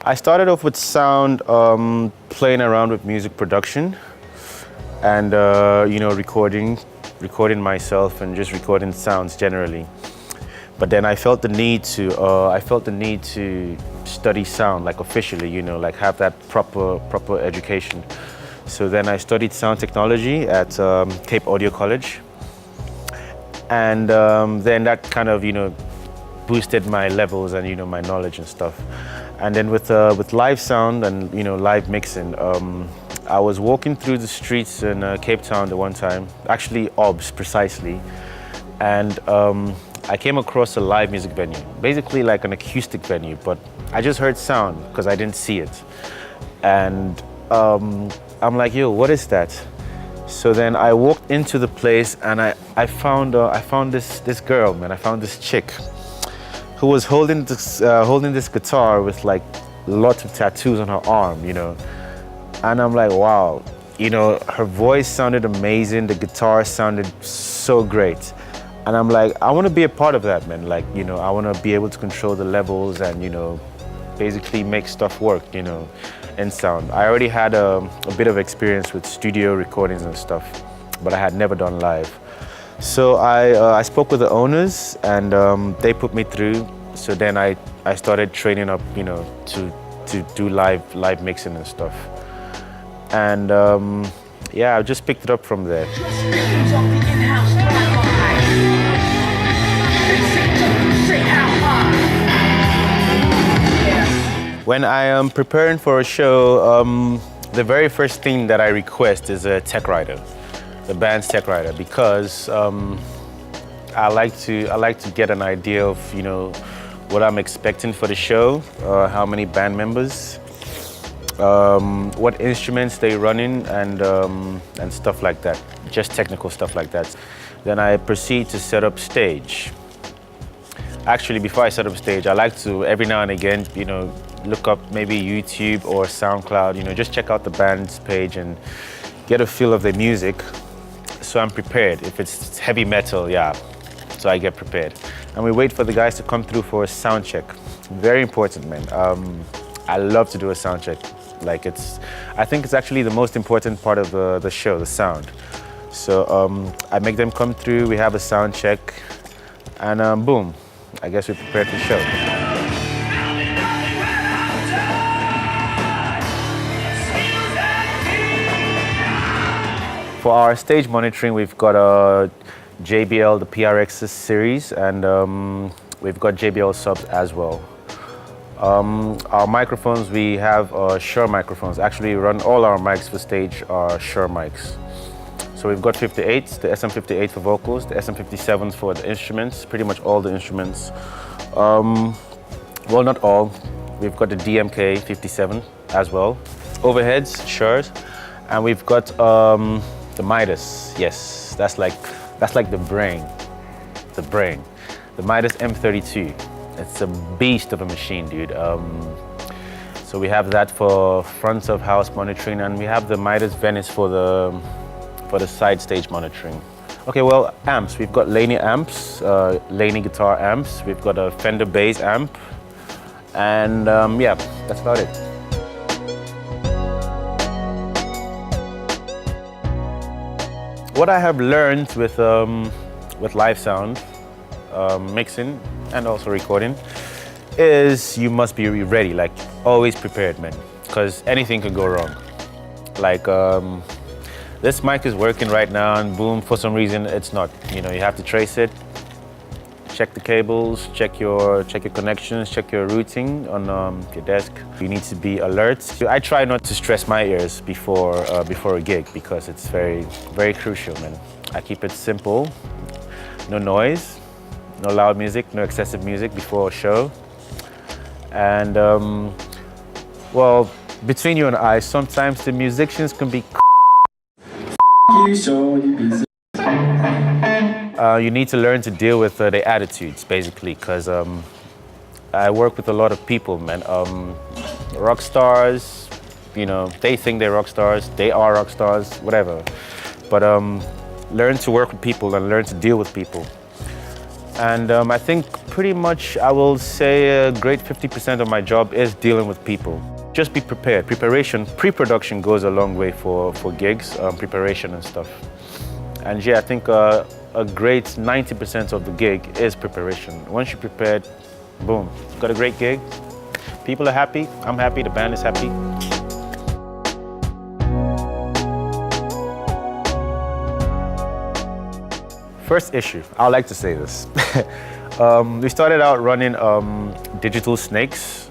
I started off with sound, playing around with music production, and recording myself and just recording sounds generally. But then I felt the need to study sound, like officially, like have that proper education. So then I studied sound technology at Cape Audio College, and then that kind of boosted my levels and my knowledge and stuff. And then with live sound and live mixing, I was walking through the streets in Cape Town the one time, actually OBS precisely, and I came across a live music venue, basically like an acoustic venue, but I just heard sound because I didn't see it. And I'm like, yo, what is that? So then I walked into the place and I found this girl, man. I found this chick who was holding this guitar with like lots of tattoos on her arm, And I'm like, wow, her voice sounded amazing. The guitar sounded so great. And I'm like, I want to be a part of that, man. Like, I want to be able to control the levels and, basically make stuff work, in sound. I already had a bit of experience with studio recordings and stuff, but I had never done live. So I spoke with the owners and they put me through. So then I started training up, to do live mixing and stuff. And yeah, I just picked it up from there. When I am preparing for a show, the very first thing that I request is a tech writer, the band's tech writer, because I like to get an idea of what I'm expecting for the show, how many band members, what instruments they running, and stuff like that, just technical stuff like that. Then I proceed to set up stage. Actually, before I set up stage, I like to every now and again, look up maybe YouTube or SoundCloud, just check out the band's page and get a feel of their music. So I'm prepared. If it's heavy metal, yeah, so I get prepared. And we wait for the guys to come through for a sound check. Very important, man. I love to do a sound check. Like I think it's actually the most important part of the show, the sound. So I make them come through, we have a sound check, and boom, I guess we're prepared for the show. For our stage monitoring, we've got a JBL, the PRX series, and we've got JBL subs as well. Our microphones, we have Shure microphones. Actually, we run all our mics for stage are Shure mics. So we've got 58s, the SM58 for vocals, the SM57s for the instruments, pretty much all the instruments. Well, not all. We've got the DMK 57 as well. Overheads, Shures, and we've got the Midas. Yes, that's like the brain. The Midas M32. It's a beast of a machine, dude. So we have that for front of house monitoring, and we have the Midas Venice for the side stage monitoring. Okay, well, amps. We've got Laney amps, Laney guitar amps. We've got a Fender bass amp, and yeah, that's about it. What I have learned with live sound, mixing, and also recording, is you must be ready, like always prepared, man, because anything can go wrong. Like this mic is working right now, and boom, for some reason it's not. You have to trace it, check the cables, check your connections, check your routing on your desk. You need to be alert. I try not to stress my ears before a gig, because it's very, very crucial, man. I keep it simple, no noise, no loud music, no excessive music before a show. And well, between you and I, sometimes the musicians can be you need to learn to deal with their attitudes, basically, because I work with a lot of people, man. Rock stars, they think they're rock stars, they are rock stars, whatever. But learn to work with people and learn to deal with people. And I think pretty much I will say a great 50% of my job is dealing with people. Just be prepared. Pre-production goes a long way for gigs, preparation and stuff. And yeah, I think a great 90% of the gig is preparation. Once you're prepared, boom, got a great gig. People are happy, I'm happy, the band is happy. First issue, I like to say this. We started out running digital snakes.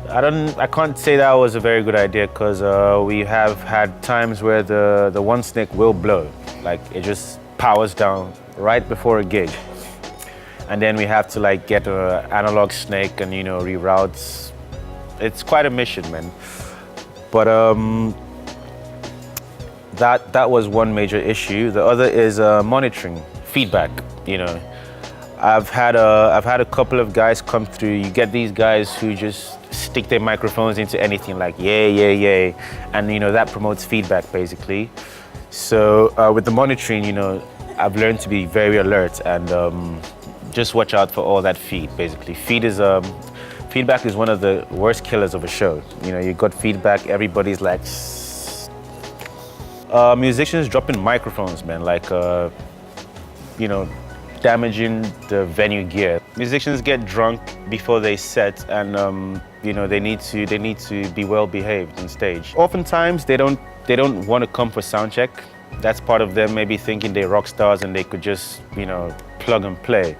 I can't say that was a very good idea because we have had times where the one snake will blow. Like it just powers down right before a gig. And then we have to like get an analog snake and reroute. It's quite a mission, man. But that was one major issue. The other is monitoring, feedback. I've had a couple of guys come through. You get these guys who just stick their microphones into anything, like yay, and that promotes feedback basically. So with the monitoring, I've learned to be very alert and just watch out for all that feed. Basically, feedback is one of the worst killers of a show. You got feedback, everybody's like. Musicians dropping microphones, man, like damaging the venue gear. Musicians get drunk before they set, and they need to be well behaved on stage. Oftentimes they don't want to come for sound check. That's part of them maybe thinking they're rock stars and they could just plug and play,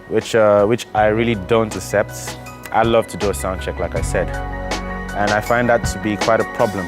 which I really don't accept. I love to do a sound check, like I said, and I find that to be quite a problem.